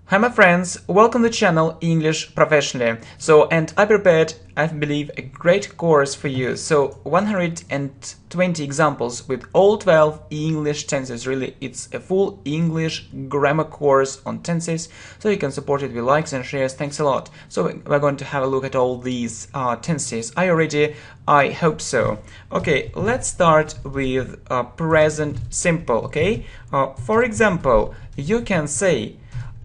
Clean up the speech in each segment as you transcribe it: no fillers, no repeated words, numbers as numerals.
Hi my friends, welcome to the channel English Professionally. And I prepared, I believe, a great course for you. 120 examples with all 12 English tenses. Really, it's a full English grammar course on tenses, so you can support it with likes and shares. Thanks a lot. So we're going to have a look at all these tenses. Are you ready? I hope so. Okay, let's start with present simple, okay? For example, you can say,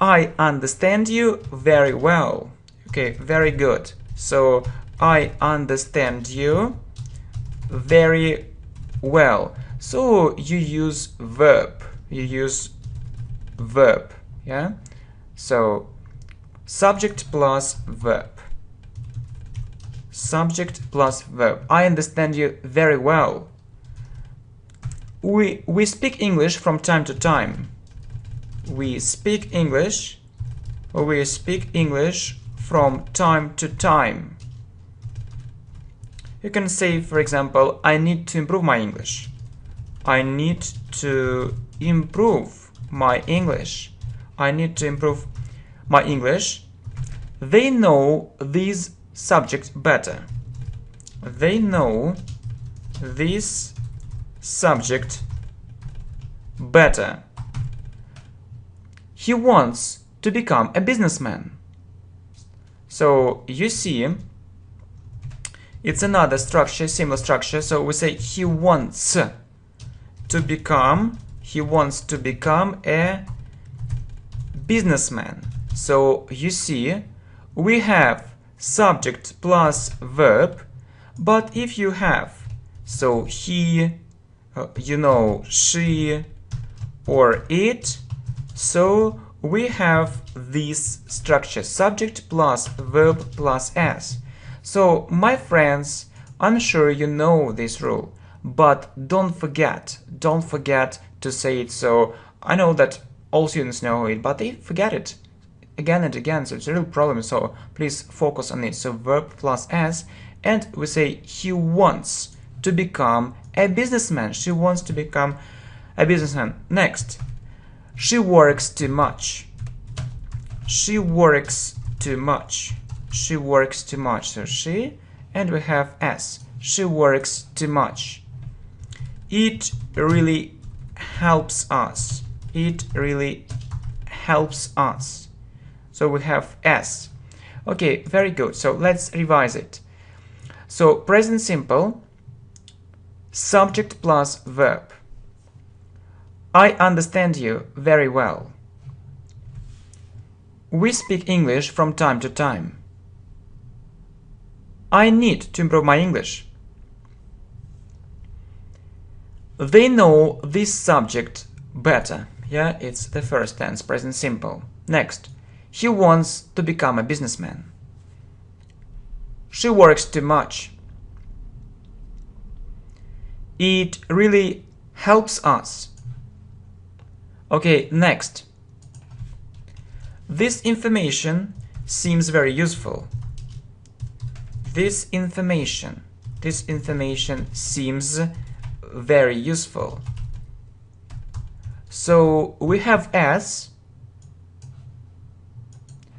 I understand you very well. Okay, very good. So, I understand you very well. So, you use verb. Yeah? So, subject plus verb. Subject plus verb. I understand you very well. We speak English from time to time. We speak English from time to time. You can say, for example, I need to improve my English. I need to improve my English. I need to improve my English. They know this subject better. They know this subject better. He wants to become a businessman. So you see, it's another structure, similar structure. So we say he wants to become a businessman. So you see, we have subject plus verb, but if you have so he, she or it, so we have this structure, subject plus verb plus s. So my friends, I'm sure you know this rule, but don't forget to say it. So I know that all students know it, but they forget it again and again, so it's a real problem. So please focus on it. So verb plus s, and we say he wants to become a businessman. She wants to become a businessman. Next. She works too much. She works too much. She works too much. So she, and we have s. She works too much. It really helps us. It really helps us. So we have s. Okay, very good. So let's revise it. So present simple, subject plus verb. I understand you very well. We speak English from time to time. I need to improve my English. They know this subject better. Yeah, it's the first tense, present simple. Next, he wants to become a businessman. She works too much. It really helps us. Okay, next. This information seems very useful. This information seems very useful. So we have s,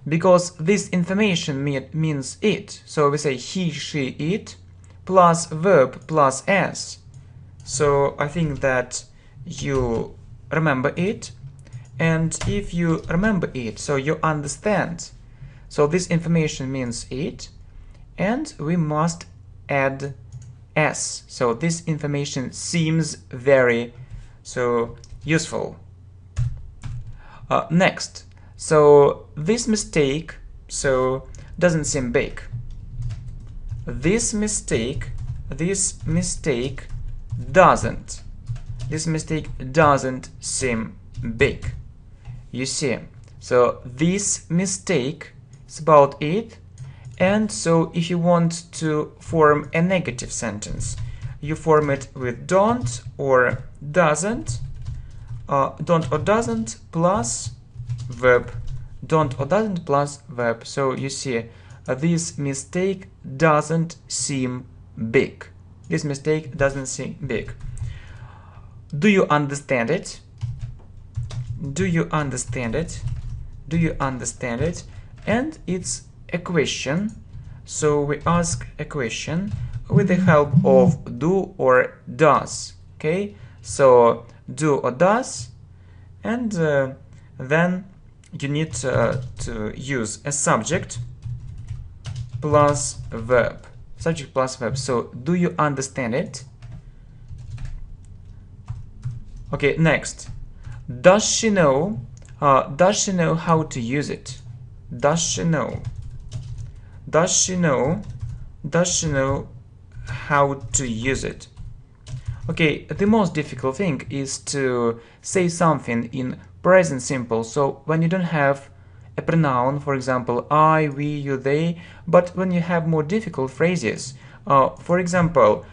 because this information means it. So we say he, she, it, plus verb plus s. So I think that you remember it, and if you remember it, so you understand. So this information means it, and we must add s. So this information seems very useful. Next, so this mistake doesn't seem big. This mistake doesn't seem big. You see, so this mistake is about it, and so if you want to form a negative sentence, you form it with don't or doesn't, plus verb, don't or doesn't plus verb. So you see, this mistake doesn't seem big. This mistake doesn't seem big. Do you understand it? Do you understand it? Do you understand it? And it's a question, so we ask a question with the help of do or does. Okay, so do or does, and then you need to use a subject plus verb. Subject plus verb. So do you understand it? Okay, next. Does she know how to use it? Does she know? Does she know? Does she know how to use it? Okay, the most difficult thing is to say something in present simple. So when you don't have a pronoun, for example, I, we, you, they, but when you have more difficult phrases, for example,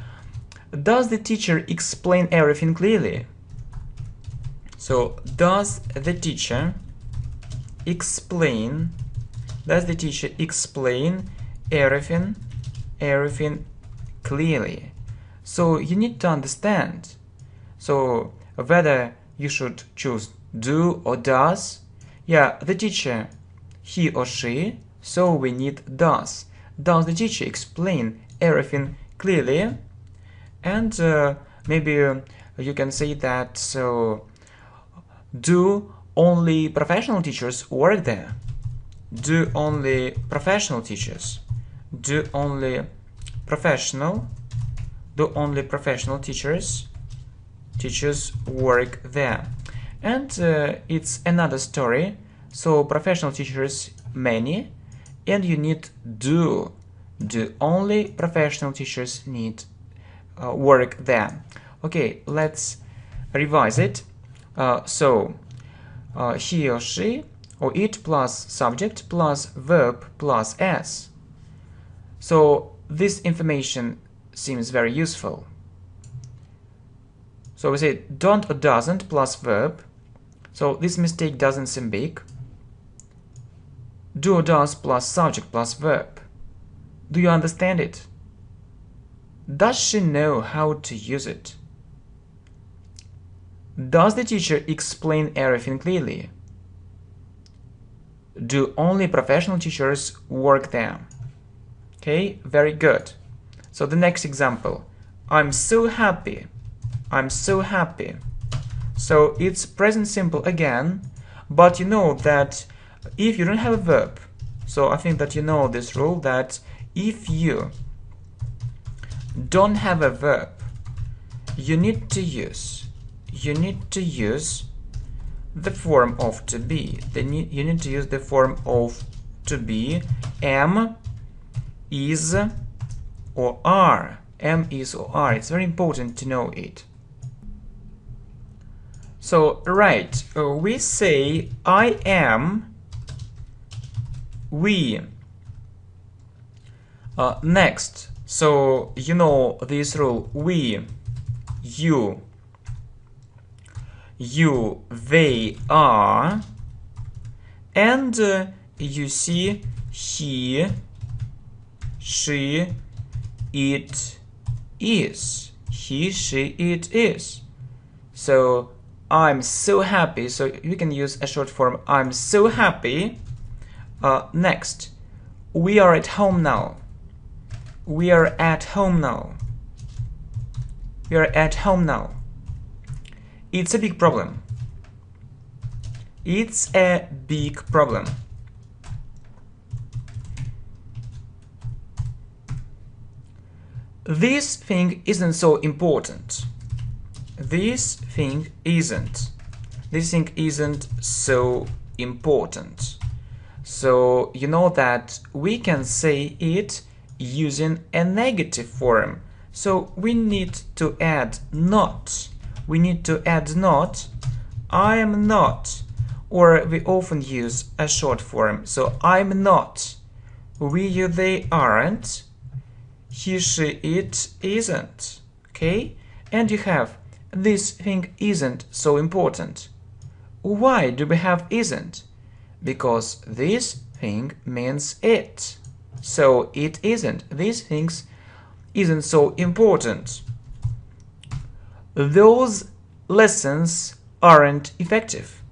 does the teacher explain everything clearly? So does the teacher explain everything clearly? So you need to understand. So whether you should choose do or does. Yeah, the teacher, he or she, so we need does. Does the teacher explain everything clearly? And maybe you can say that, so do only professional teachers work there? Do only professional teachers? Do only professional teachers work there? And it's another story. So professional teachers many, and you need do. Do only professional teachers need work there? Okay, let's revise it. He or she or it plus subject plus verb plus s. So this information seems very useful. So we say don't or doesn't plus verb. So this mistake doesn't seem big. Do or does plus subject plus verb. Do you understand it? Does she know how to use it? Does the teacher explain everything clearly? Do only professional teachers work there? Okay, very good. So the next example. I'm so happy. I'm so happy. So it's present simple again, but you know that if you don't have a verb, so I think that you know this rule, that if you don't have a verb, you need to use the form of to be. You need to use the form of to be, am, is, or are. Am, is, or are. It's very important to know it. So, right, we say I am, we. Next, so you know this rule, we, you, they, are, and you see he, she, it is. He, she, it is. So I'm so happy. So you can use a short form, I'm so happy. Next, we are at home now. We are at home now. We are at home now. It's a big problem. It's a big problem. This thing isn't so important. This thing isn't. This thing isn't so important. So you know that we can say it using a negative form. So we need to add not. We need to add not. I am not. Or we often use a short form. So I'm not. We, you, they aren't. He, she, it isn't. Okay? And you have this thing isn't so important. Why do we have isn't? Because this thing means it. So it isn't. These things isn't so important. Those lessons aren't effective.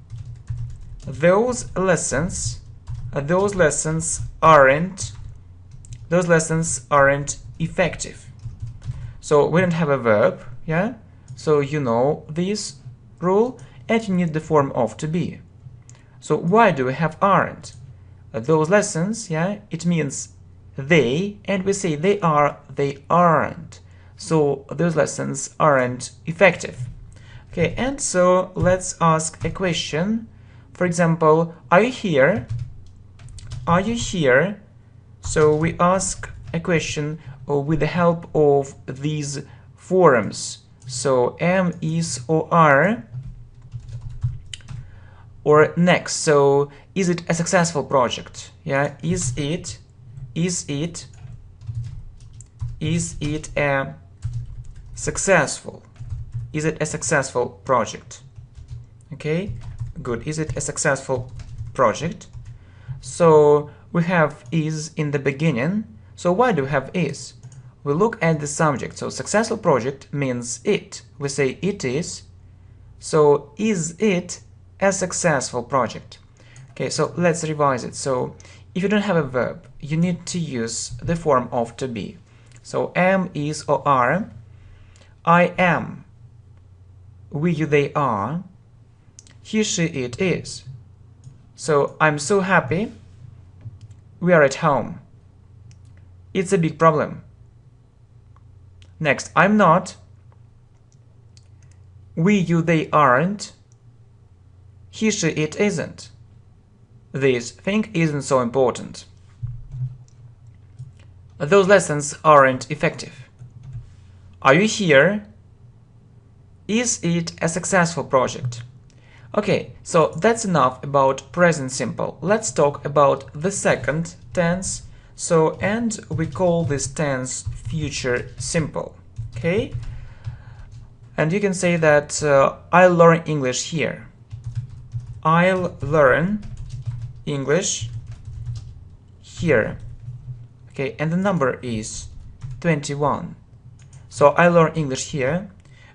those lessons aren't effective. So we don't have a verb, yeah? So you know this rule, and you need the form of to be. So why do we have aren't? Those lessons, yeah, it means they, and we say they are, they aren't. So those lessons aren't effective. Okay, and so let's ask a question. For example, are you here? Are you here? So we ask a question with the help of these forms. So am, is, or are. Or next, so is it a successful project? Yeah, is it a successful? Is it a successful project? Okay, good. Is it a successful project? So we have is in the beginning. So why do we have is? We look at the subject. So successful project means it. We say it is. So is it a successful project? Okay, so let's revise it. So if you don't have a verb, you need to use the form of to be. So am, is, or are. I am. We, you, they are. He, she, it is. So I'm so happy. We are at home. It's a big problem. Next, I'm not. We, you, they aren't. He, she, it isn't. This thing isn't so important. Those lessons aren't effective. Are you here? Is it a successful project? Okay, so that's enough about present simple. Let's talk about the second tense. So, and we call this tense future simple. Okay? And you can say that I'll learn English here. I'll learn English here. Okay, and the number is 21. So I learn English here.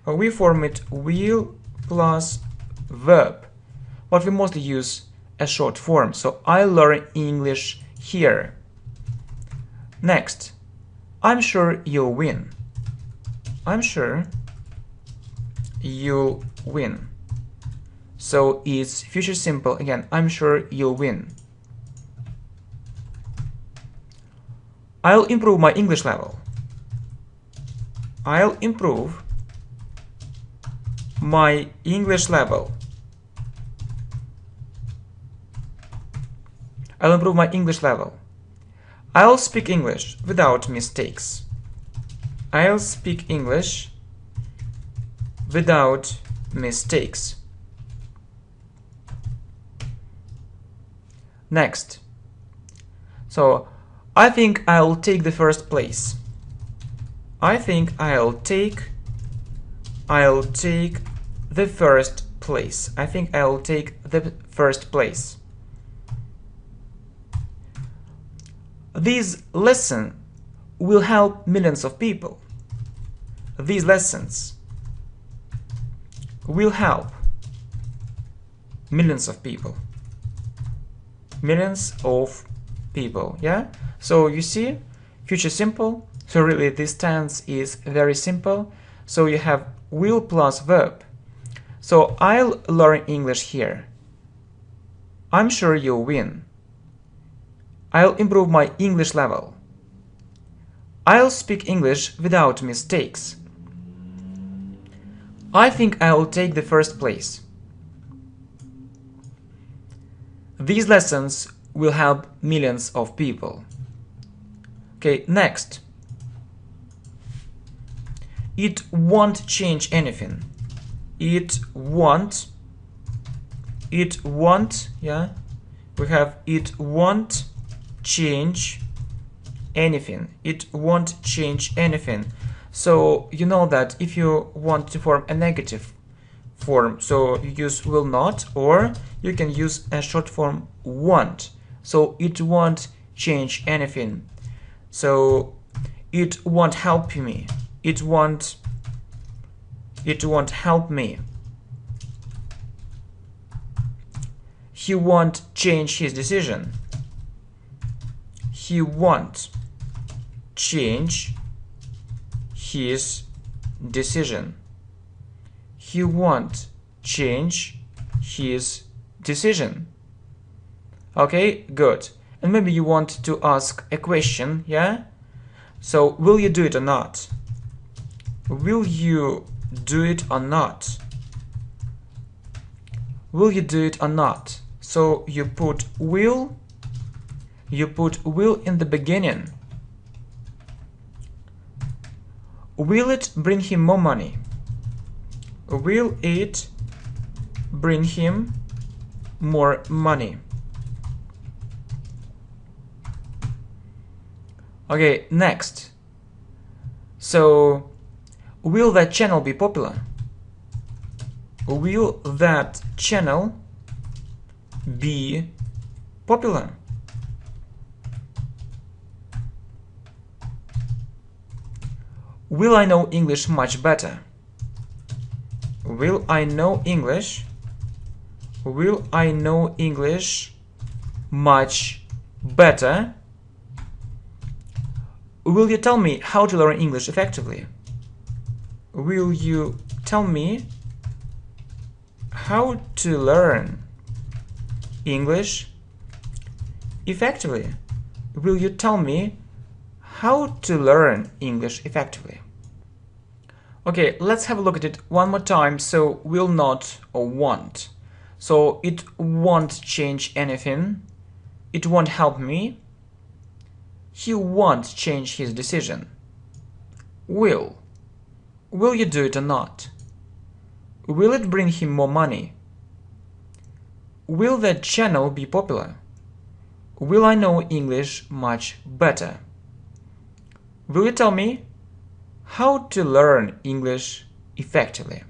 We form it will plus verb, but we mostly use a short form. So I learn English here. Next, I'm sure you'll win. I'm sure you'll win. So it's future simple again. I'm sure you'll win. I'll improve my English level. I'll improve my English level. I'll improve my English level. I'll speak English without mistakes. I'll speak English without mistakes. Next. So, I think I'll take the first place. I think I'll take the first place. I think I'll take the first place. These lessons will help millions of people. These lessons will help millions of people. Millions of people, yeah? So you see, future simple. So really this tense is very simple. So you have will plus verb. So I'll learn English here. I'm sure you'll win. I'll improve my English level. I'll speak English without mistakes. I think I'll take the first place. These lessons will help millions of people. Okay, next. It won't change anything. It won't, yeah? We have it won't change anything. It won't change anything. So you know that if you want to form a negative form, so you use will not, or you can use a short form won't. So it won't change anything. So it won't help me. It won't help me. He won't change his decision. He won't change his decision. He won't change his decision. Okay, good. And maybe you want to ask a question, yeah? So, will you do it or not? Will you do it or not? Will you do it or not? So, you put will in the beginning. Will it bring him more money? Will it bring him more money? Okay, next. So, will that channel be popular? Will that channel be popular? Will I know English much better? Will I know English? Will I know English much better? Will you tell me how to learn English effectively? Will you tell me how to learn English effectively? Will you tell me how to learn English effectively? Okay, let's have a look at it one more time. So, will not or won't. So, it won't change anything. It won't help me. He won't change his decision. Will. Will you do it or not? Will it bring him more money? Will that channel be popular? Will I know English much better? Will you tell me how to learn English effectively?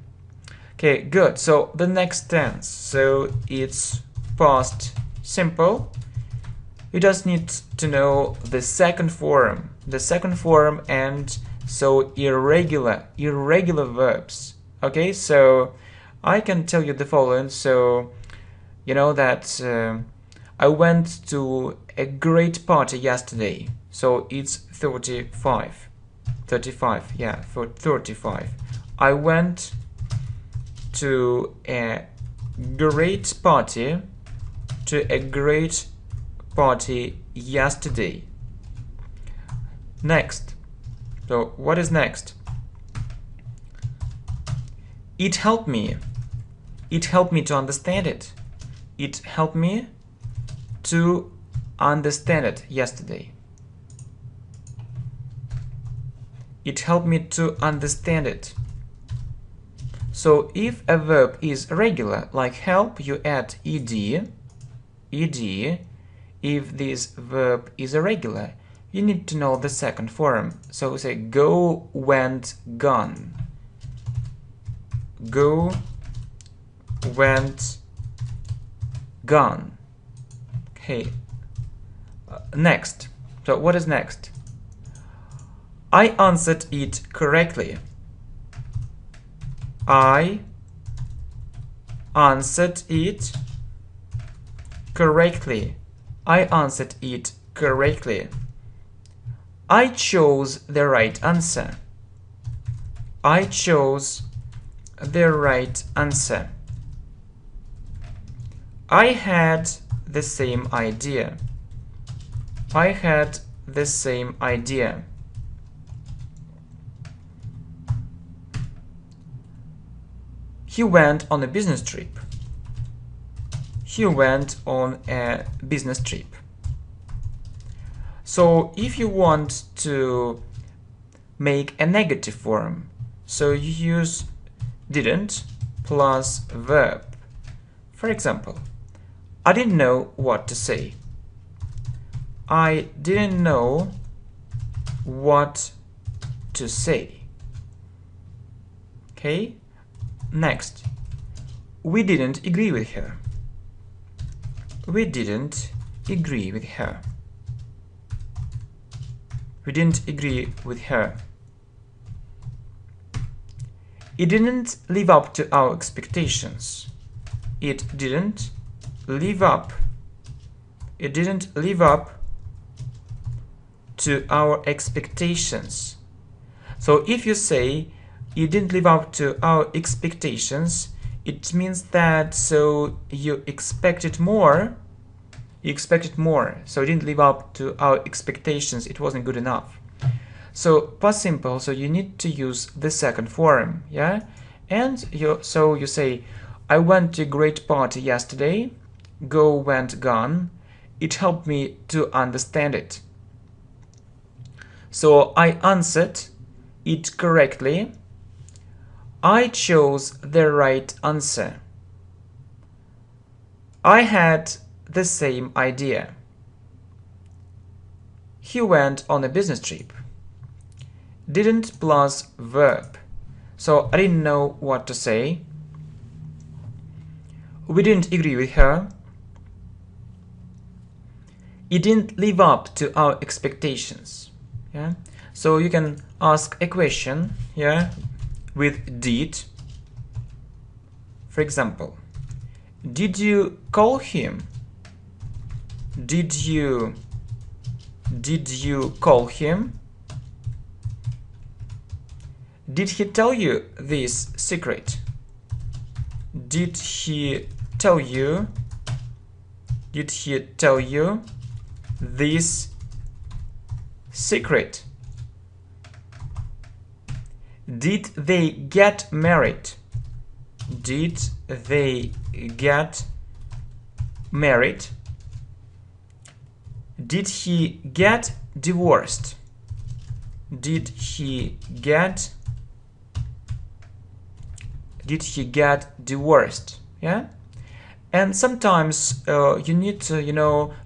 Okay, good. So the next tense. So it's past simple. You just need to know the second form. The second form and so irregular verbs. Okay, so I can tell you the following. So you know that I went to a great party yesterday. So it's 35. 35, yeah, for 35. I went to a great party yesterday. Next. So what is next? It helped me. It helped me to understand it. It helped me to understand it yesterday. It helped me to understand it. So if a verb is regular, like help, you add ed. If this verb is irregular, you need to know the second form. So say go, went, gone. Go, went, gone. Okay. Next. So what is next? I answered it correctly. I answered it correctly. I answered it correctly. I chose the right answer. I chose the right answer. I had the same idea. I had the same idea. He went on a business trip. He went on a business trip. So if you want to make a negative form, so you use didn't plus verb. For example, I didn't know what to say. I didn't know what to say. Okay? Next, we didn't agree with her. We didn't agree with her. We didn't agree with her. It didn't live up to our expectations. It didn't live up. It didn't live up to our expectations. So if you say it didn't live up to our expectations, it means that so you expected more. So it didn't live up to our expectations. It wasn't good enough. So past simple. So you need to use the second form, yeah. And you say, I went to a great party yesterday. Go, went, gone. It helped me to understand it. So I answered it correctly. I chose the right answer. I had the same idea. He went on a business trip. Didn't plus verb. So I didn't know what to say. We didn't agree with her. It didn't live up to our expectations. Yeah. So you can ask a question, yeah, with did. For example, did you call him? Did you call him? Did he tell you this secret? Did he tell you this secret? Did they get married? Did they get married? Did he get divorced? Did he get divorced? Yeah. And sometimes you need to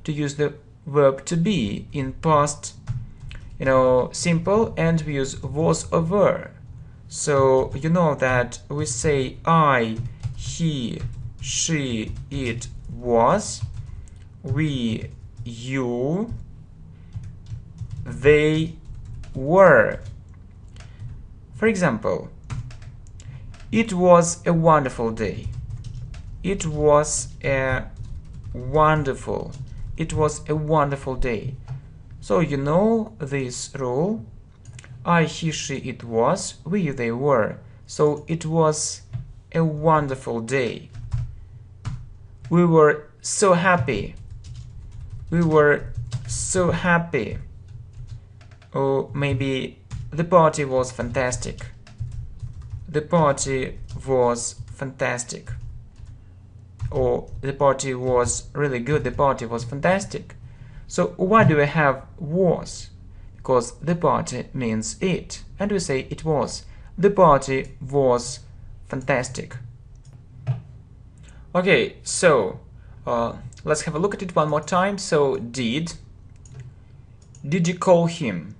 to use the verb to be in past simple, and we use was or were. So you know that we say I, he, she, it was, we, you, they were. For example, it was a wonderful day. It was a wonderful day. So you know this rule. I, he, she, it was, we, they were. So it was a wonderful day. We were so happy. We were so happy. Or maybe the party was fantastic. The party was fantastic. Or the party was really good. The party was fantastic. So why do we have was? Because the party means it, and we say it was. The party was fantastic. Okay, so let's have a look at it one more time. So did you call him?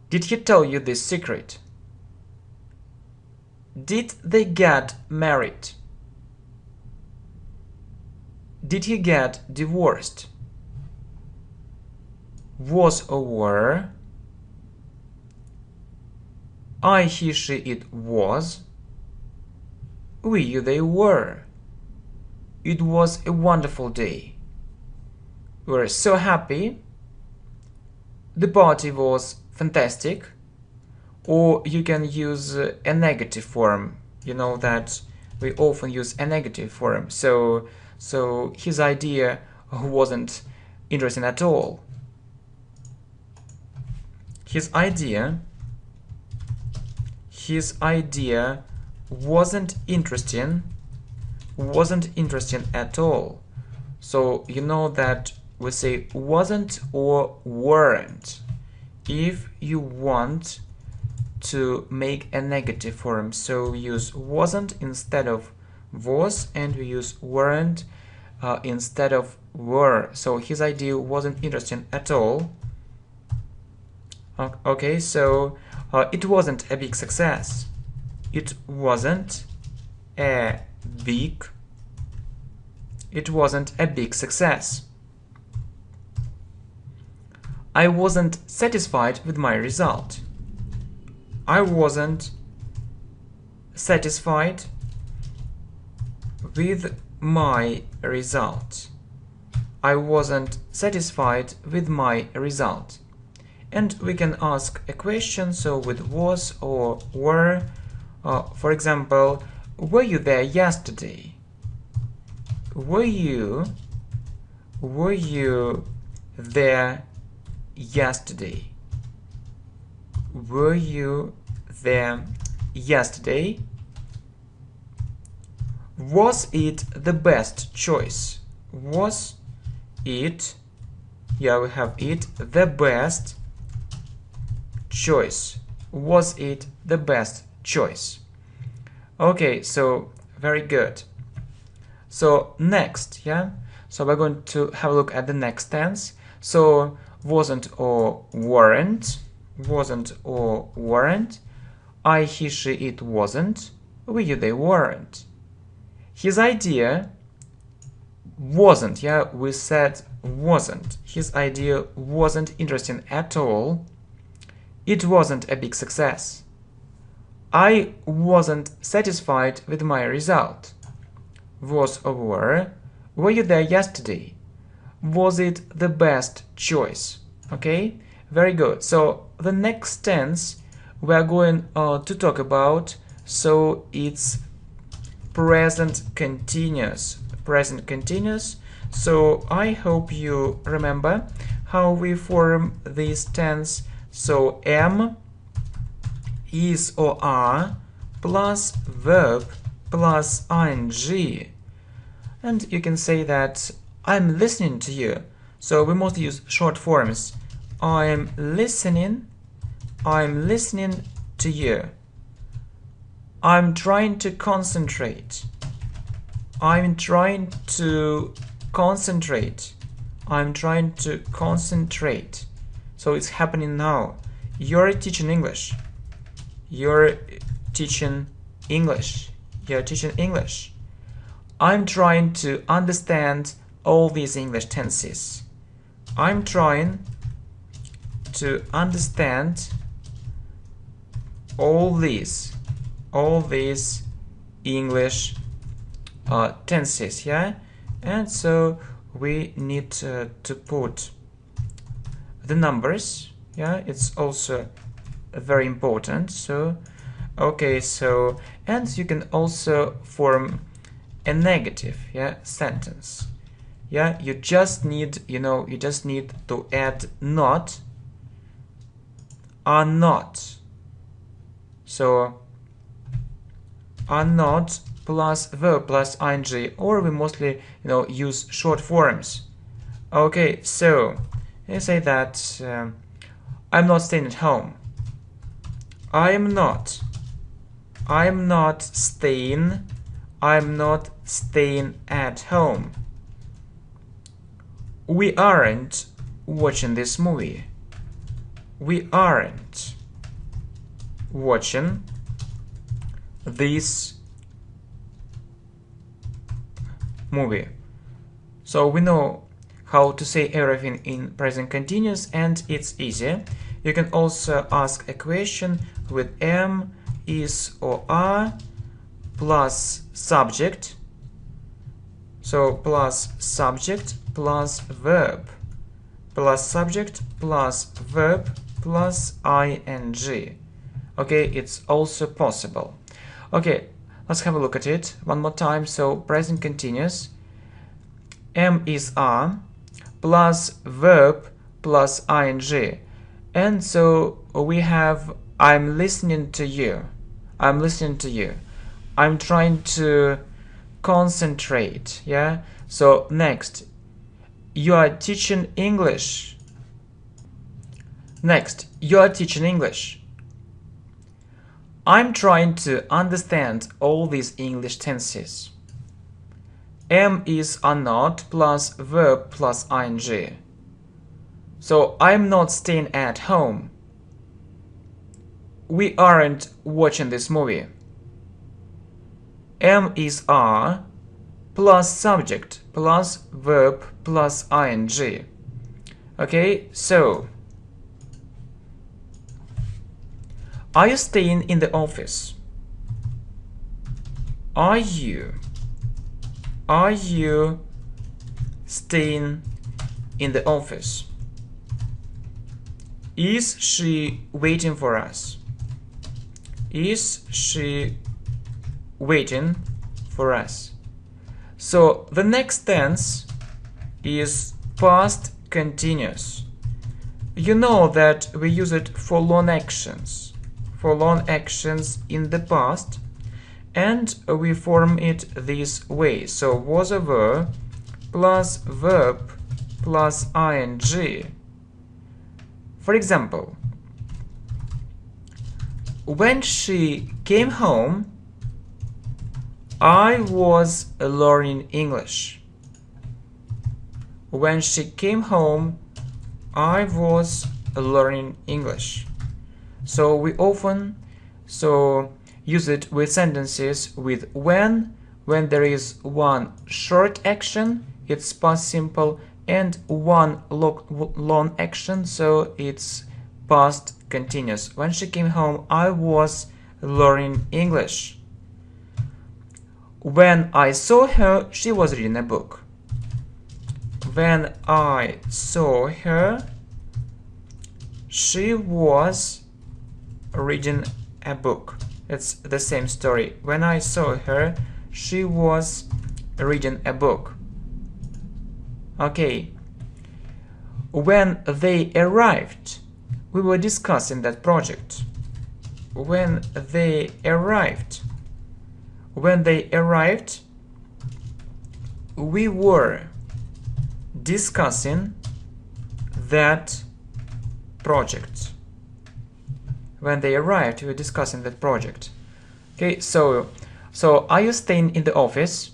Did he tell you this secret? Did they get married? Did he get divorced? Was or were. I, he, she, it was. We, you, they were. It was a wonderful day. We were so happy. The party was fantastic. Or you can use a negative form. You know that we often use a negative form. So his idea wasn't interesting at all. His idea wasn't interesting at all. So you know that we say wasn't or weren't if you want to make a negative form. So we use wasn't instead of was, and we use weren't instead of were. So his idea wasn't interesting at all. Okay, so it wasn't a big success. It wasn't a big success. I wasn't satisfied with my result. I wasn't satisfied with my result. I wasn't satisfied with my result. And we can ask a question, so with was or were. For example, were you there yesterday? Were you there yesterday? Were you there yesterday? Was it the best choice? Was it, yeah, we have it, the best choice? Was it the best choice? Okay, so very good. So next, yeah, so we're going to have a look at the next tense. So wasn't or weren't, wasn't or weren't, I, he, she, it wasn't, we, you, they weren't. His idea wasn't, yeah, we said wasn't. His idea wasn't interesting at all. It wasn't a big success. I wasn't satisfied with my result. Was or were you there yesterday? Was it the best choice? Okay, very good. So the next tense we are going to talk about, so it's present continuous. Present continuous. So I hope you remember how we form this tense. So am, is or are plus verb plus ing. And you can say that I'm listening to you. So we mostly use short forms. I'm listening to you. I'm trying to concentrate. I'm trying to concentrate. I'm trying to concentrate. So it's happening now. You're teaching English. You're teaching English. You're teaching English. I'm trying to understand all these English tenses. I'm trying to understand all these English tenses, yeah? And so we need to put the numbers, yeah? It's also very important. So okay, so and you can also form a negative, yeah, sentence. Yeah, you just need, you just need to add not, are not. So are not plus verb plus ing, or we mostly, use short forms. Okay, so you say that I'm not staying at home. I'm not staying at home. We aren't watching this movie. We aren't watching this movie. So we know how to say everything in present continuous, and it's easy. You can also ask a question with am, is or are plus subject. So plus subject plus verb, plus subject plus verb plus ing. Okay, it's also possible. Okay, let's have a look at it one more time. So present continuous, am, is, are plus verb plus ing. And so we have I'm listening to you. I'm listening to you. I'm trying to concentrate, yeah? So next, you are teaching English. Next, you are teaching English. I'm trying to understand all these English tenses. Am, is, are not plus verb plus ing. So I'm not staying at home. We aren't watching this movie. Am, is, are plus subject plus verb plus ing. Okay, so are you staying in the office? Are you Are you staying in the office? Is she waiting for us? Is she waiting for us? So the next tense is past continuous. You know that we use it for long actions in the past, and we form it this way. So was a verb plus verb plus ing. For example, when she came home, I was learning English. When she came home, I was learning English. So we often use it with sentences with when there is one short action, it's past simple, and one long action, so it's past continuous. When she came home, I was learning English. When I saw her, she was reading a book. When I saw her, she was reading a book. It's the same story. When I saw her, she was reading a book. Okay. When they arrived, we were discussing that project. When they arrived, we were discussing that project. When they arrived, we were discussing that project. Okay, so are you staying in the office?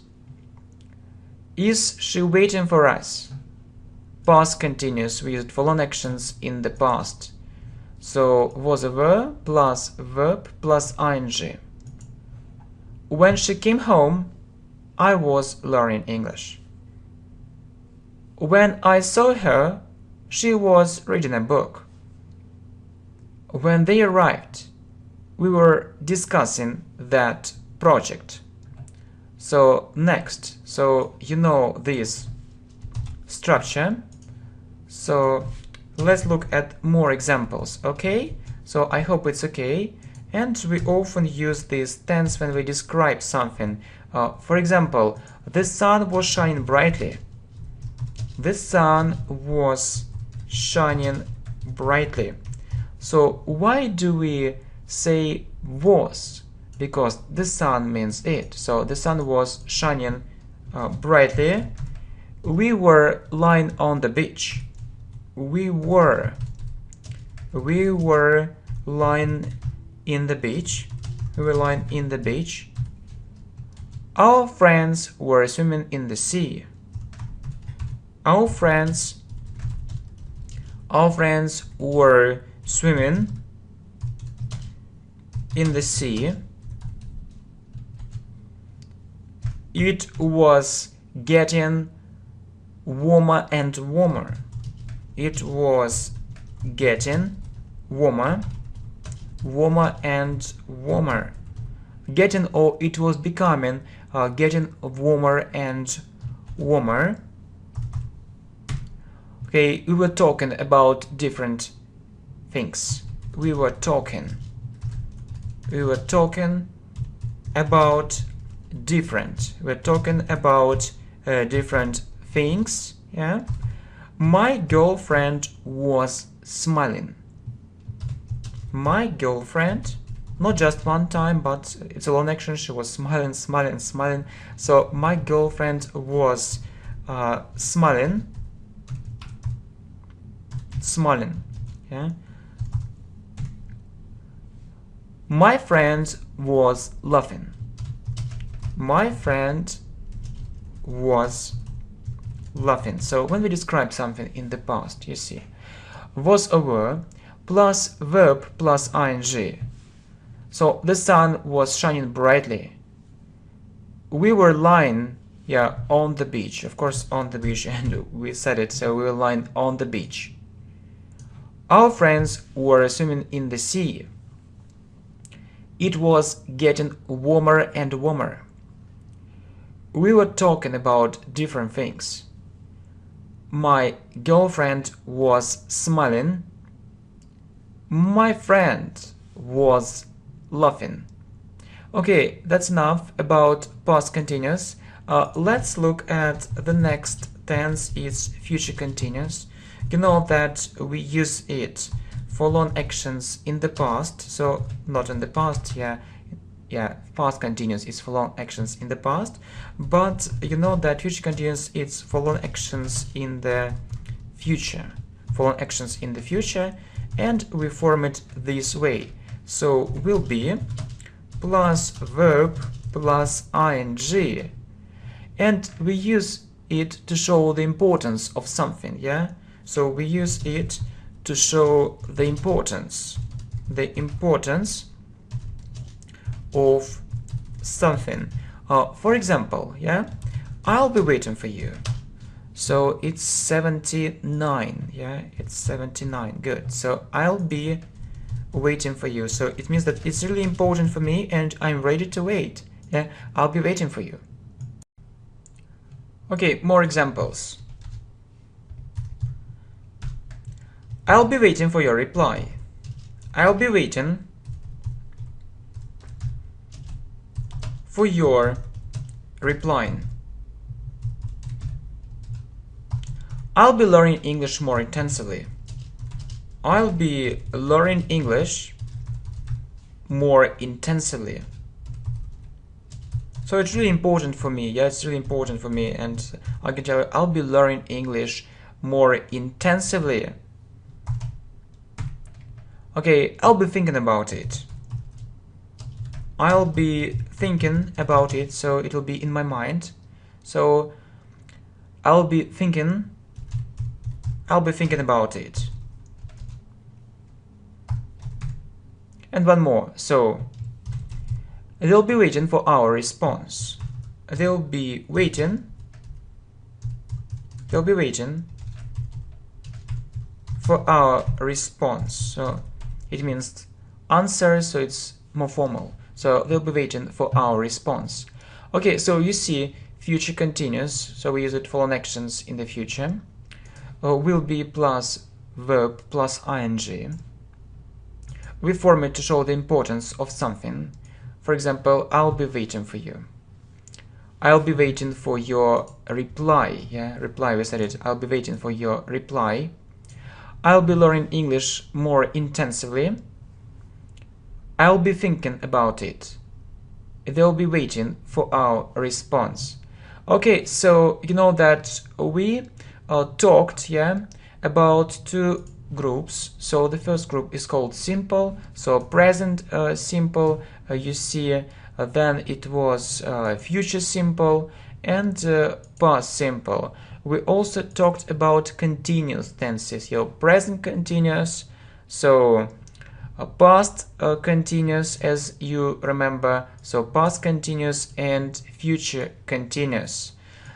Is she waiting for us? Past continuous, we used for long actions in the past. So was a verb plus ing. When she came home, I was learning English. When I saw her, she was reading a book. When they arrived, we were discussing that project. So next, so you know this structure. So let's look at more examples, okay? So I hope it's okay. And we often use this tense when we describe something. For example, the sun was shining brightly. The sun was shining brightly. So why do we say was? Because the sun means it. So the sun was shining brightly. We were lying on the beach. We were lying in the beach. We were lying in the beach. Our friends were swimming in the sea. Our friends were swimming in the sea. It was getting warmer and warmer. It was getting warmer and warmer. Getting, or it was becoming getting warmer and warmer. Okay, we were talking about different things. We were talking about different. We're talking about different things. Yeah. My girlfriend was smiling. My girlfriend, not just one time, but it's a long action. She was smiling. So my girlfriend was smiling. Yeah. My friend was laughing. My friend was laughing. So when we describe something in the past, you see, was a verb plus ing. So the sun was shining brightly. We were lying, on the beach. Of course, on the beach, and we said it, so we were lying on the beach. Our friends were swimming in the sea. It was getting warmer and warmer. we were talking about different things. My girlfriend was smiling. My friend was laughing. Okay, that's enough about past continuous. Let's look at the next tense. It's future continuous. You know that we use it for long actions in the past. So not in the past, past continuous is for long actions in the past, but you know that future continuous it's for long actions in the future. For long actions in the future, and we form it this way. So will be plus verb plus ing, and we use it to show the importance of something, yeah? So we use it to show the importance of something. For example, yeah, I'll be waiting for you. So it's 79, yeah, it's 79, good. So I'll be waiting for you. So it means that it's really important for me and I'm ready to wait. Yeah, I'll be waiting for you. Okay, more examples. I'll be waiting for your reply. I'll be waiting for your replying. I'll be learning English more intensively. I'll be learning English more intensively. So it's really important for me. Yeah, it's really important for me, and I can tell you I'll be learning English more intensively. Okay, I'll be thinking about it. I'll be thinking about it, so it'll be in my mind. So I'll be thinking about it. And one more. So they'll be waiting for our response. They'll be waiting for our response. So it means answer, so it's more formal. So they'll be waiting for our response. Okay, so you see future continuous, so we use it for long actions in the future. Will be plus verb plus ing. We form it to show the importance of something. For example, I'll be waiting for you. I'll be waiting for your reply. Yeah, reply, we said it. I'll be waiting for your reply. I'll be learning English more intensively. I'll be thinking about it. They'll be waiting for our response. Okay, so you know that we talked, yeah, about two groups. So the first group is called simple, so present simple, you see, then it was future simple and past simple. We also talked about continuous tenses, your present continuous, so past continuous, as you remember, so past continuous and future continuous.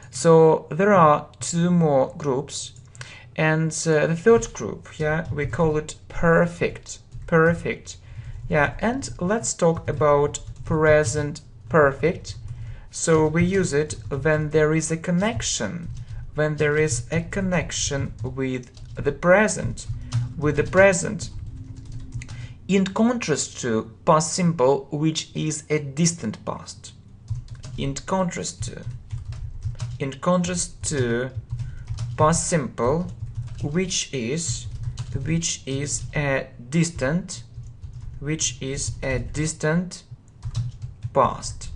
So there are two more groups, and the third group, yeah, we call it perfect. Yeah, and let's talk about present perfect. So we use it when there is a connection, with the present, in contrast to past simple, which is a distant past. In contrast to past simple, which is a distant past.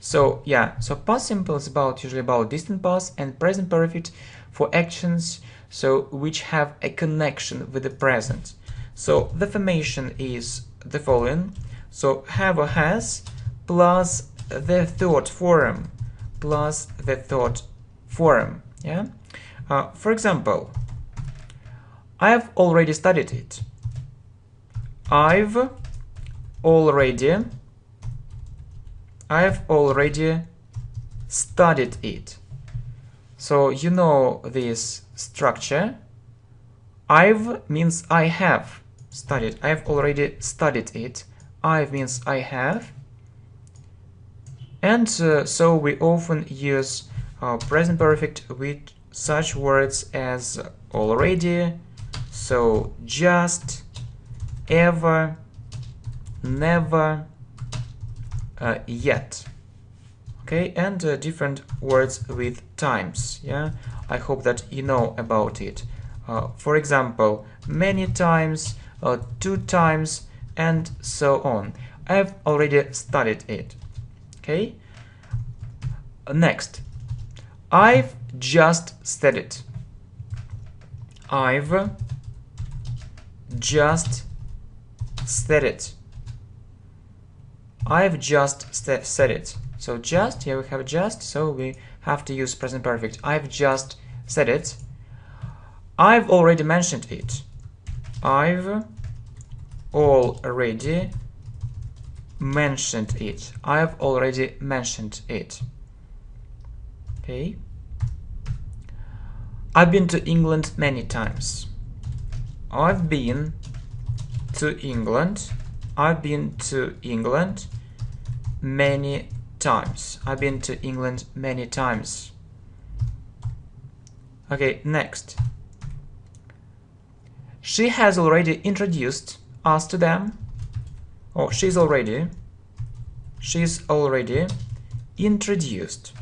So yeah, so past simple is usually about distant past, and present perfect for actions so which have a connection with the present. So the formation is the following. So have or has plus the third form yeah. For example, I've already studied it. I've already studied it. So you know this structure. I've means I have studied. I've already studied it. I've means I have. And so we often use present perfect with such words as already, so just, ever, never, yet. Okay, and different words with times. Yeah, I hope that you know about it. For example, many times, 2 times, and so on. I've already studied it. Okay. Next, I've just said it. I've just said it. I've just said it. So just, here we have just, so we have to use present perfect. I've just said it. I've already mentioned it. I've already mentioned it. I've already mentioned it. Okay. I've been to England many times. I've been to England. I've been to England many times. I've been to England many times. Okay, next. She has already introduced us to them. Oh, she's already introduced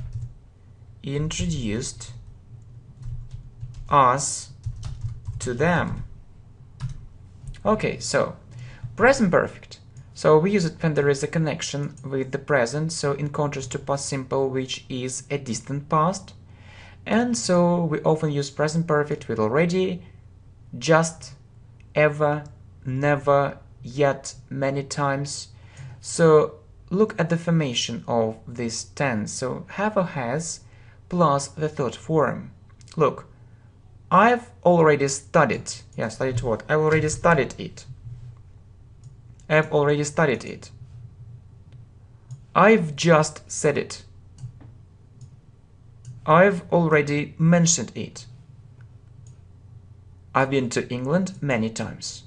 us to them. Okay, so present perfect. So we use it when there is a connection with the present, so in contrast to past simple, which is a distant past. And so we often use present perfect with already, just, ever, never, yet, many times. So look at the formation of this tense. So have or has plus the third form. Look, I've already studied. Yeah, studied what? I've already studied it. I've already studied it. I've just said it. I've already mentioned it. I've been to England many times.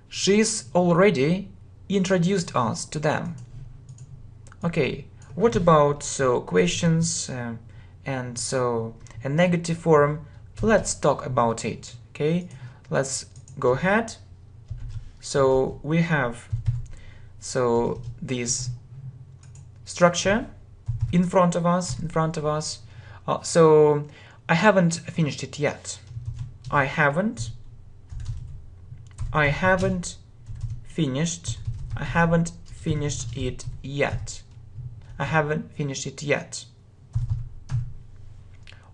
She's already introduced us to them. Okay, what about questions and so a negative form? Let's talk about it. Okay, let's go ahead. So we have this structure in front of us. So I haven't finished it yet. I haven't finished it yet. I haven't finished it yet.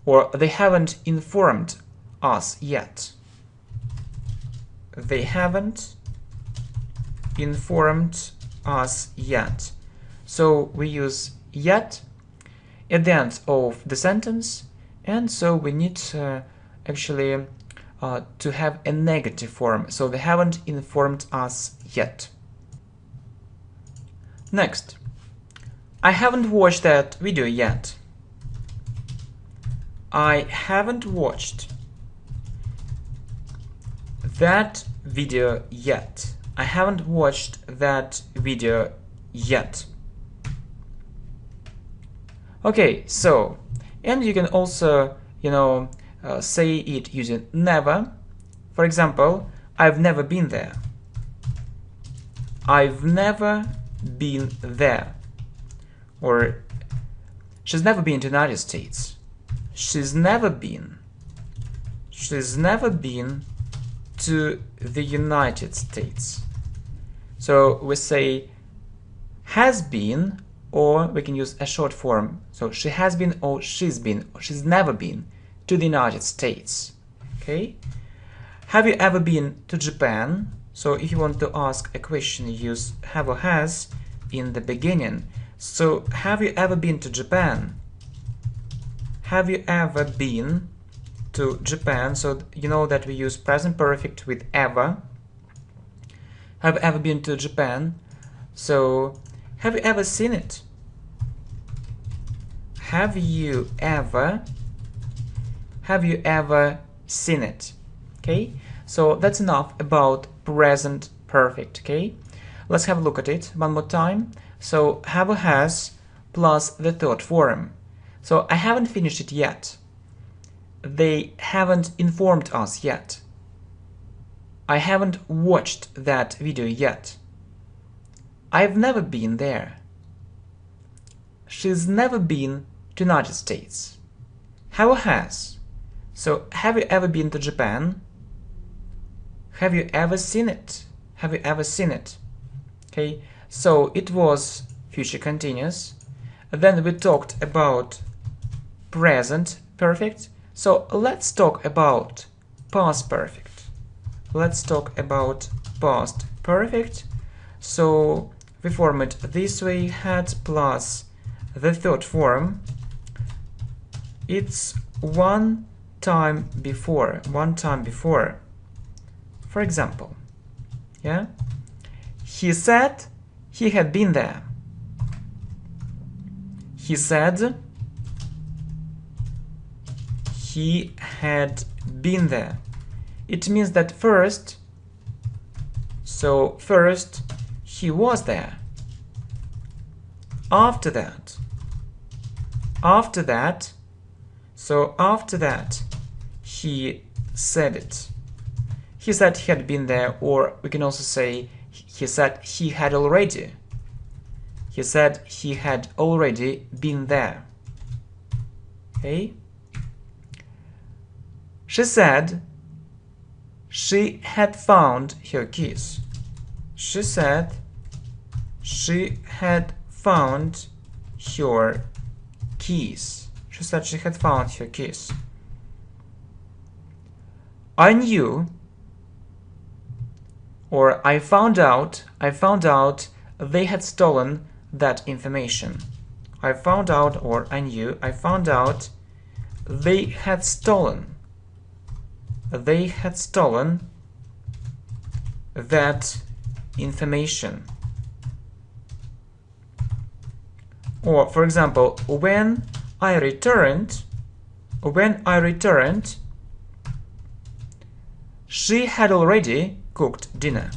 Or they haven't informed us yet. They haven't informed us yet. So we use yet at the end of the sentence, and so we need actually to have a negative form. So they haven't informed us yet. Next, I haven't watched that video yet. I haven't watched that video yet. I haven't watched that video yet. Okay, so, and you can also, say it using never. For example, I've never been there. I've never been there. Or she's never been to the United States. She's never been to the United States. So we say has been, or we can use a short form. So she has been, or she's never been to the United States. Okay. Have you ever been to Japan? So if you want to ask a question, you use have or has in the beginning. So have you ever been to Japan? Have you ever been to Japan? So you know that we use present perfect with ever. Have you ever been to Japan? So have you ever seen it? Have you ever seen it? Okay, so that's enough about present perfect. Okay, let's have a look at it one more time. So have has plus the third form. So I haven't finished it yet. They haven't informed us yet. I haven't watched that video yet. I've never been there. She's never been to United States. Have has. So have you ever been to Japan? Have you ever seen it? Have you ever seen it? Okay, so it was future continuous. Then we talked about present perfect. So let's talk about past perfect. Let's talk about past perfect. So we form it this way: had plus the third form. It's one time before. For example, yeah, he said he had been there. He said he had been there. It means that first, he was there. After that, he said it. He said he had been there, or we can also say he said he had already. He said he had already been there. Okay? She said she had found her keys. She said she had found her keys. She said she had found her keys. I knew, or I found out they had stolen that information. I found out, or I knew, I found out they had stolen. They had stolen that information. Or, for example, when I returned, she had already cooked dinner.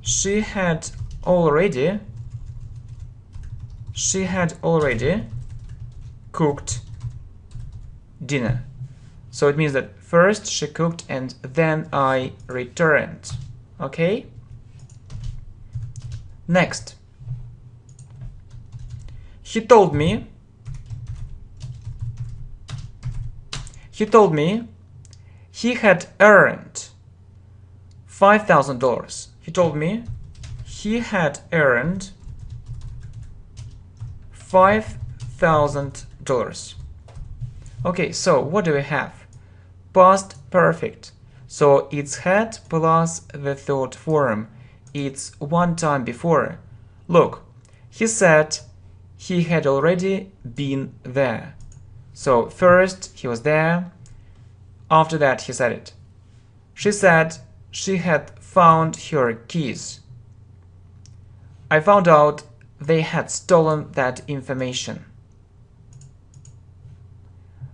She had already cooked dinner. So it means that first she cooked and then I returned. Okay? Next. He told me he had earned $5,000. He told me he had earned $5,000. Okay, so what do we have? Past perfect. So it's had plus the third form. It's one time before. Look, he said he had already been there. So first he was there. After that he said it. She said she had found her keys. I found out they had stolen that information.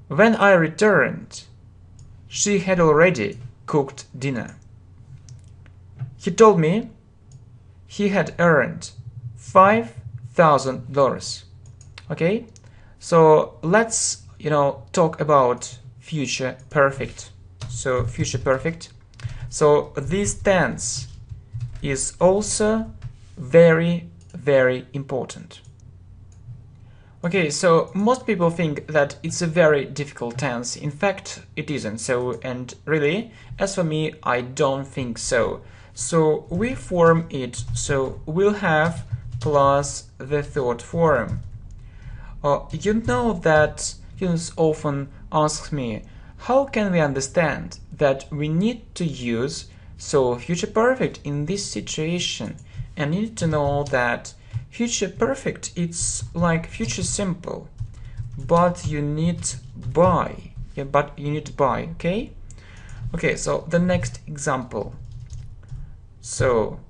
When I returned, she had already cooked dinner. He told me he had earned $5,000. Okay, so let's talk about future perfect. So future perfect. So this tense is also very, very important. Okay, so most people think that it's a very difficult tense. In fact, it isn't so, and really, as for me, I don't think so. So we form it, so we'll have plus the third form. You know that students often ask me, how can we understand that we need to use future perfect in this situation? And you need to know that future perfect, it's like future simple, but you need by. Okay? Okay, so the next example. So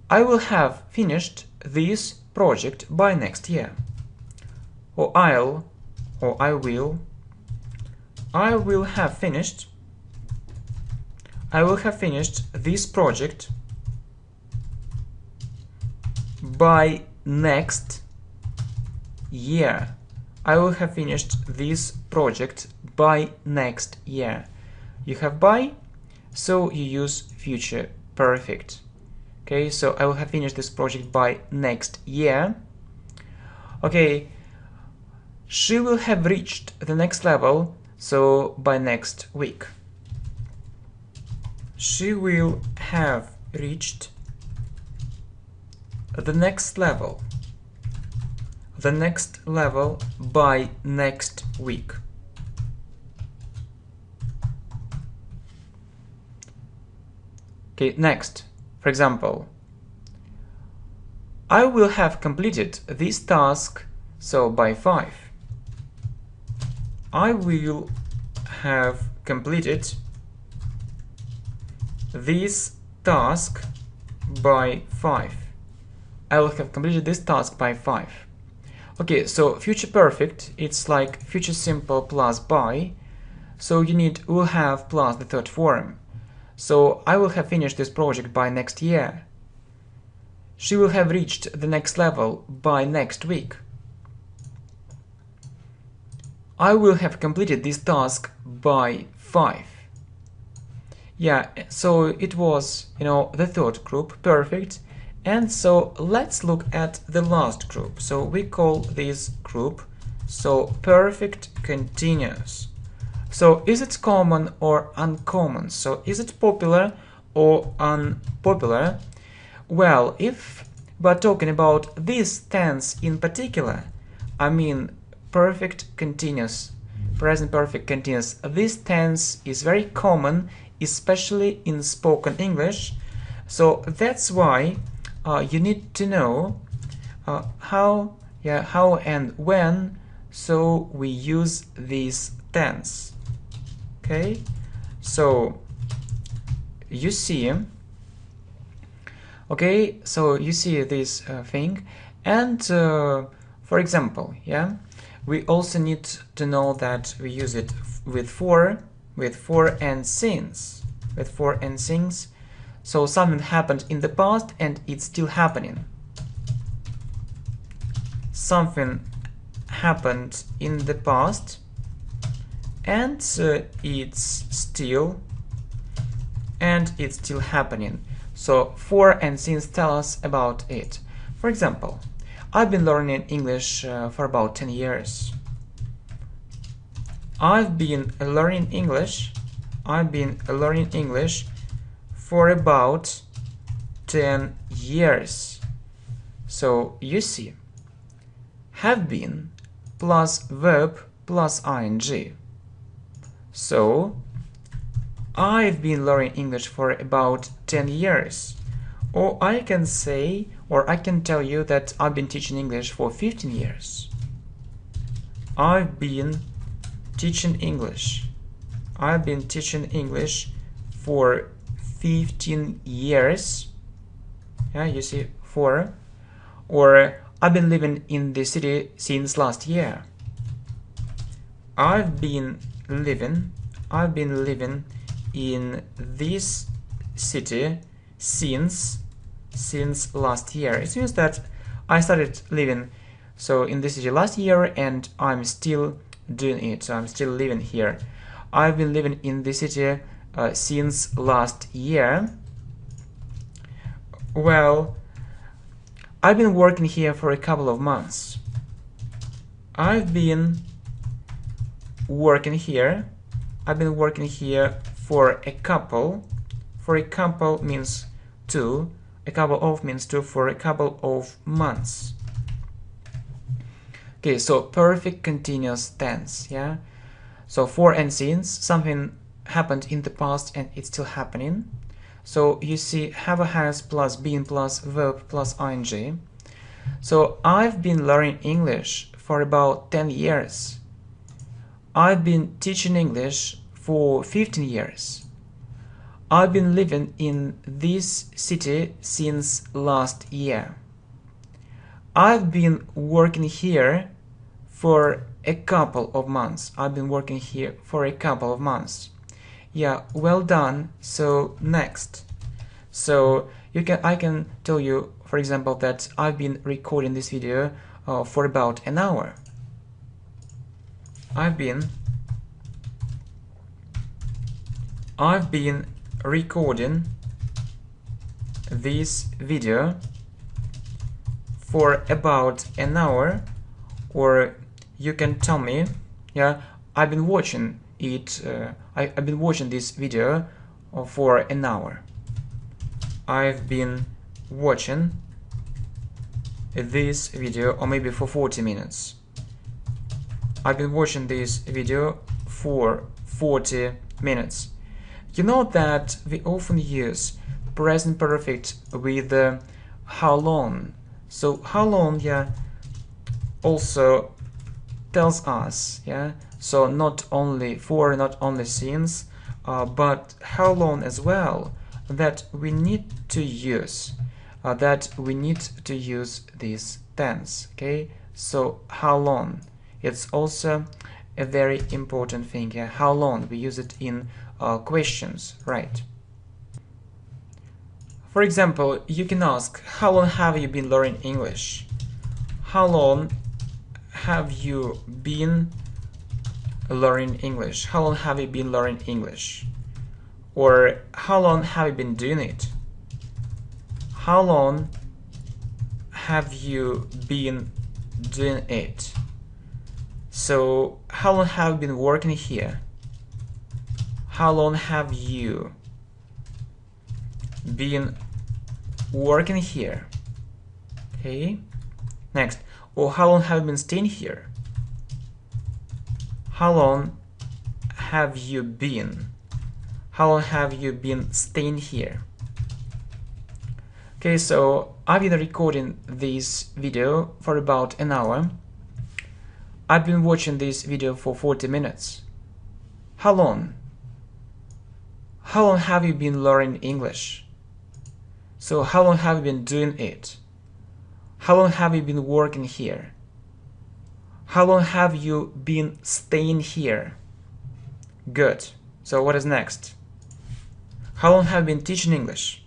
I will have finished this project by next year. Or I will have finished this project by next year. I will have finished this project by next year. You have by, so you use future perfect. Okay, so I will have finished this project by next year. Okay, she will have reached the next level, so by next week. She will have reached the next level by next week. Okay, next, for example, I will have completed this task, so by 5. I will have completed this task by 5. I will have completed this task by 5. Okay, so future perfect, it's like future simple plus by, so you need will have plus the third form. So I will have finished this project by next year. She will have reached the next level by next week. I will have completed this task by 5. Yeah, so it was, the third group, perfect. And so let's look at the last group. So we call this group, so perfect continuous. So is it common or uncommon? So is it popular or unpopular? Well, if we're talking about this tense in particular, I mean perfect continuous, present perfect continuous, this tense is very common, especially in spoken English. So that's why you need to know how and when, so we use this tense. Okay, so you see, this thing, and for example, we also need to know that we use it with for and since, so something happened in the past and it's still happening. Something happened in the past and it's still happening. So for and since tell us about it. For example, I've been learning English for about 10 years. I've been learning English for about 10 years. So you see, have been plus verb plus ing. So I've been learning English for about 10 years. Or I can say, or I can tell you that I've been teaching English for 15 years. I've been teaching English for 15 years. Yeah, you see, for. Or I've been living in the city since last year. I've been living in this city since last year. It means that I started living in this city last year and I'm still doing it. So I'm still living here. I've been living in this city since last year. Well, I've been working here for a couple of months. I've been working here for a couple. For a couple means two. A couple of means two, for a couple of months. Okay, so perfect continuous tense, yeah? So for and since, something happened in the past and it's still happening. So you see, have a has plus been plus verb plus ing. So I've been learning English for about 10 years. I've been teaching English for 15 years. I've been living in this city since last year. I've been working here for a couple of months. Yeah, well done. So next. So I can tell you, for example, that I've been recording this video for about an hour. I've been recording this video for about an hour, or you can tell me, yeah, I've been watching it. I've been watching this video for an hour. I've been watching this video, or maybe for 40 minutes. I've been watching this video for 40 minutes. You know that we often use present perfect with how long. So how long, yeah, also tells us, yeah, so not only for, not only since, but how long as well, that we need to use, this tense. Okay, so how long, it's also a very important thing. Yeah, how long, we use it in questions, right? For example, you can ask, how long have you been learning English? How long have you been learning English? How long have you been learning English? Or how long have you been doing it? How long have you been doing it? So how long have you been working here? How long have you been working here? Okay, next. Or how long have you been staying here? How long have you been? How long have you been staying here? Okay, so I've been recording this video for about an hour. I've been watching this video for 40 minutes. How long? How long have you been learning English? So how long have you been doing it? How long have you been working here? How long have you been staying here? Good. So what is next? How long have you been teaching English?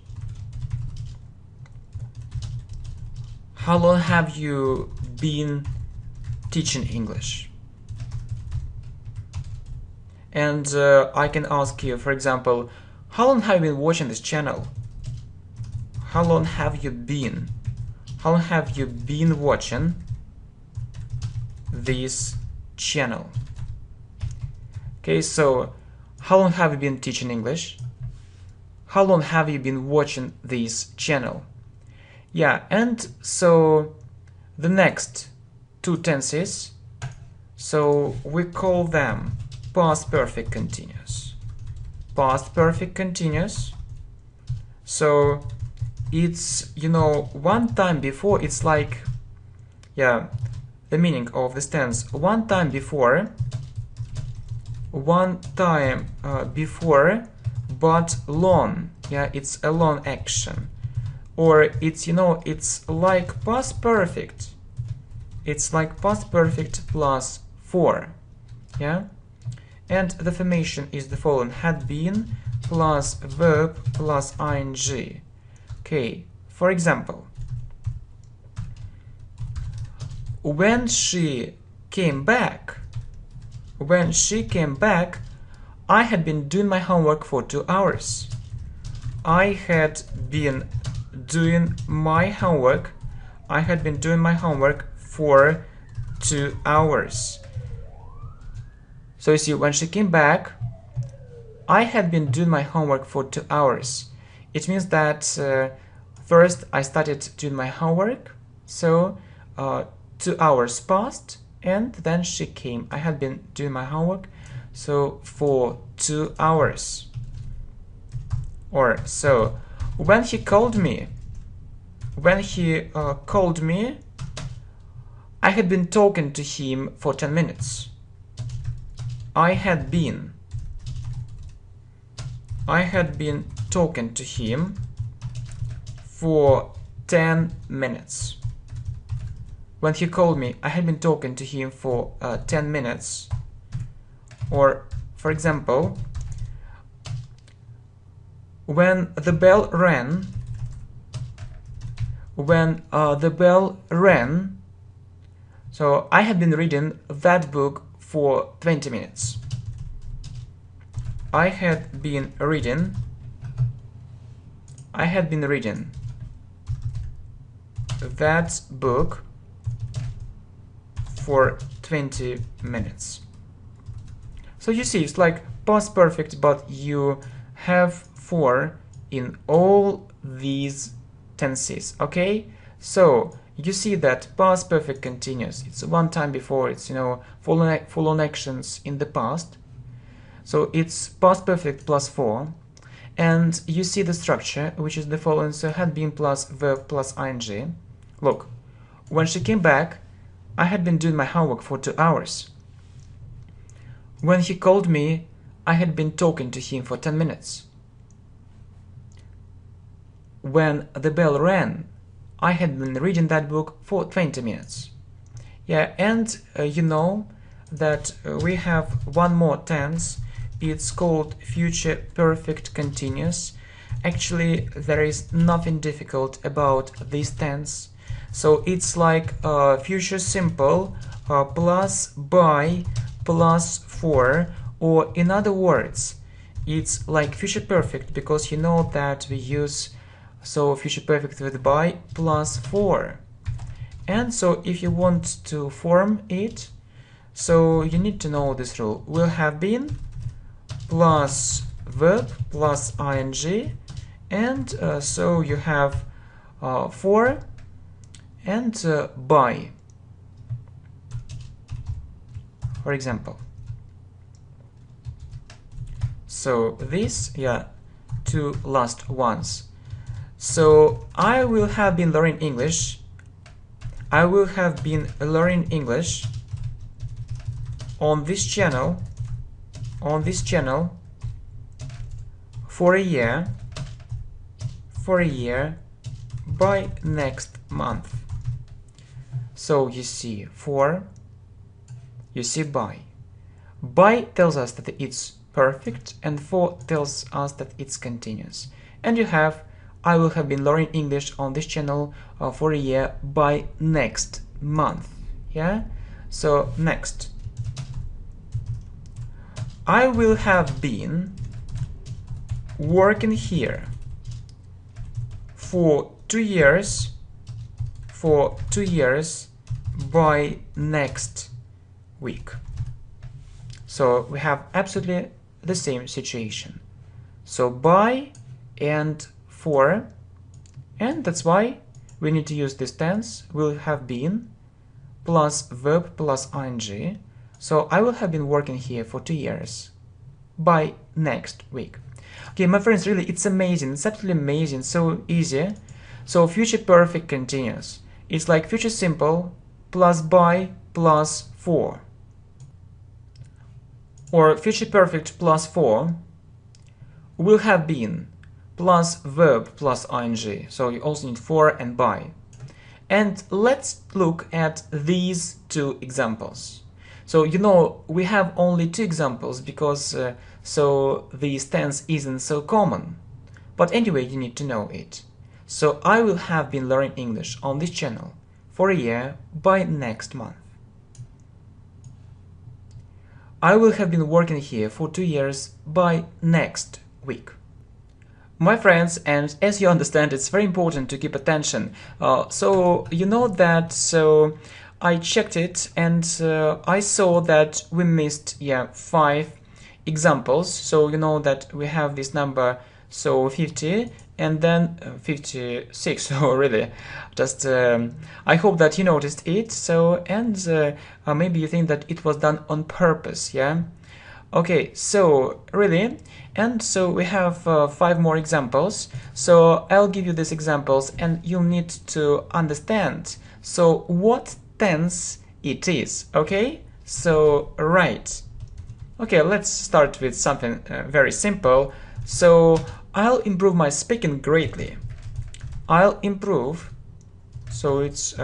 How long have you been teaching English? And I can ask you, for example, how long have you been watching this channel? How long have you been? How long have you been watching this channel? Okay, so how long have you been teaching English? How long have you been watching this channel? Yeah, and so the next two tenses, so we call them past perfect continuous. Past perfect continuous. So it's, you know, one time before, it's like, yeah, the meaning of this tense, one time before, but long. Yeah, it's a long action. Or it's, you know, it's like past perfect. It's like past perfect plus for. Yeah, and the formation is the following: had been plus verb plus ing. Okay, for example, when she came back, I had been doing my homework for 2 hours. I had been doing my homework for 2 hours. So you see, when she came back, I had been doing my homework for 2 hours. It means that first I started doing my homework, so 2 hours passed, and then she came. I had been doing my homework, so for 2 hours. Or so when he called me, I had been talking to him for 10 minutes. I had been talking to him for 10 minutes. When he called me, I had been talking to him for 10 minutes. Or, for example, when the bell rang, so I had been reading that book for 20 minutes. I had been reading that book for 20 minutes. So you see, it's like past perfect, but you have for in all these tenses, okay? So you see that past perfect continuous, it's one time before, it's, full on actions in the past. So it's past perfect plus for, and you see the structure, which is the following. So had been plus verb plus ing. Look, when she came back, I had been doing my homework for 2 hours. When he called me, I had been talking to him for 10 minutes. When the bell rang, I had been reading that book for 20 minutes. Yeah, and you know that we have one more tense. It's called future perfect continuous. Actually, there is nothing difficult about this tense. So it's like future simple plus by plus for, or in other words, it's like future perfect, because you know that we use future perfect with by plus for. And so if you want to form it, so you need to know this rule. Will have been plus verb plus ing, and so you have for and by, for example. So this, two last ones. So I will have been learning English. I will have been learning English on this channel for a year by next month. So you see for, you see by. By tells us that it's perfect, and for tells us that it's continuous. And you have I will have been learning English on this channel for a year by next month. Yeah? So next. I will have been working here for 2 years by next week. So we have absolutely the same situation. So by and for, and that's why we need to use this tense. Will have been plus verb plus ing. So I will have been working here for 2 years by next week. Okay, my friends, really, it's amazing. It's absolutely amazing. So easy. So future perfect continuous. It's like future simple plus by plus for. Or future perfect plus for. Will have been plus verb plus ing. So you also need for and by. And let's look at these two examples. So you know we have only 2 examples because so this tense isn't so common. But anyway, you need to know it. So I will have been learning English on this channel for a year by next month. I will have been working here for 2 years by next week. My friends, and as you understand, it's very important to keep attention. So you know that, so I checked it and I saw that we missed 5 examples. So you know that we have this number, so 50 and then 56. So really, just I hope that you noticed it. So and maybe you think that it was done on purpose, yeah? Okay, so really, and so we have 5 more examples. So I'll give you these examples and you'll need to understand so what tense it is, okay? So right. Okay, let's start with something very simple. So I'll improve my speaking greatly. I'll improve, so it's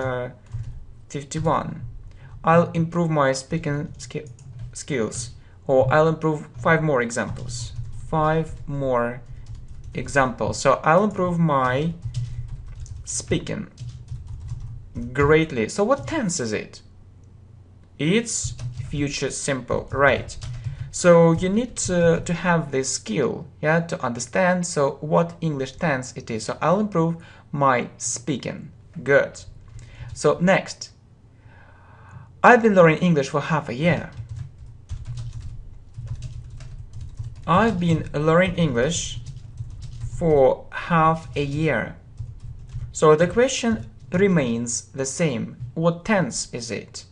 51. I'll improve my speaking skills. Or I'll improve 5 more examples. 5 more example. So I'll improve my speaking greatly. So what tense is it? It's future simple, right? So you need to have this skill, yeah, to understand so what English tense it is. So I'll improve my speaking. Good. So next, I've been learning English for half a year. I've been learning English for half a year. So the question remains the same. What tense is it?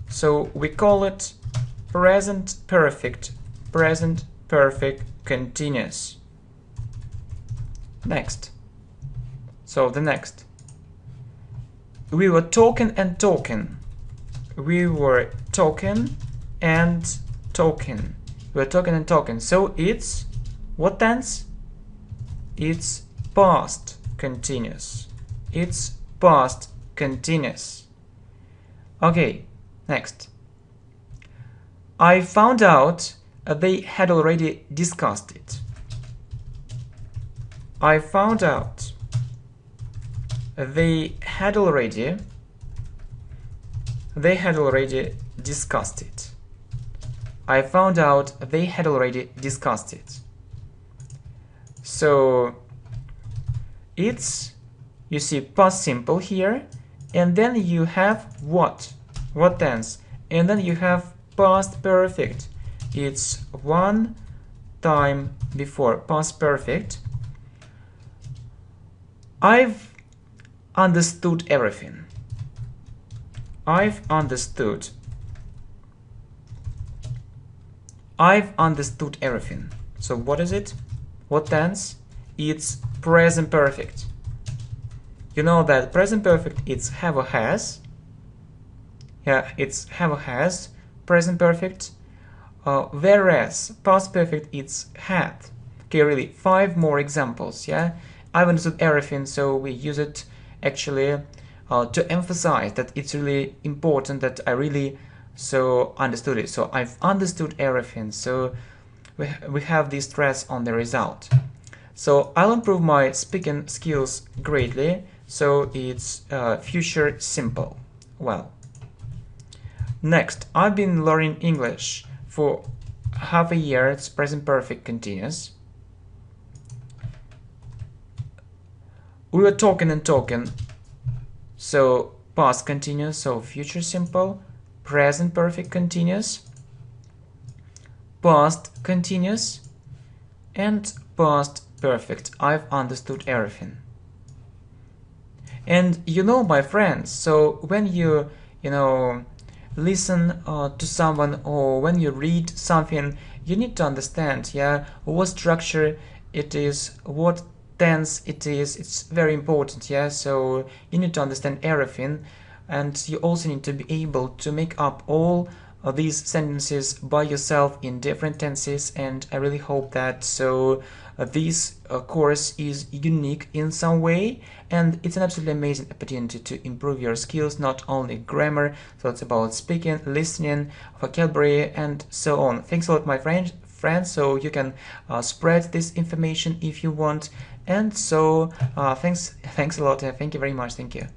So we call it present perfect continuous. Next. So the next. We were talking and talking. We were talking and talking. We were talking and talking. So it's what tense? It's past continuous. It's past continuous. Okay, next. I found out they had already discussed it. I found out they had already discussed it. I found out they had already discussed it. So it's, you see, past simple here, and then you have what tense, and then you have past perfect. It's one time before past perfect. I've understood everything. I've understood everything. So what is it? What tense? It's present perfect. You know that present perfect it's have or has. Yeah, it's have or has. Present perfect. Whereas past perfect it's had. Okay, really 5 more examples. Yeah, I've understood everything, so we use it actually to emphasize that it's really important that I really so understood it. So I've understood everything. So we have this stress on the result. So I'll improve my speaking skills greatly. So it's future simple. Well, next, I've been learning English for half a year. It's present perfect continuous. We were talking and talking. So past continuous. So future simple. Present perfect continuous. Past continuous. And past perfect. I've understood everything. And you know, my friends, so when you listen to someone, or when you read something, you need to understand, yeah, what structure it is, what tense it is. It's very important, yeah. So you need to understand everything, and you also need to be able to make up all these sentences by yourself in different tenses. And I really hope that this course is unique in some way, and it's an absolutely amazing opportunity to improve your skills, not only grammar, so it's about speaking, listening, vocabulary, and so on. Thanks a lot, my friends, so you can spread this information if you want. And so thanks a lot. Thank you very much. Thank you.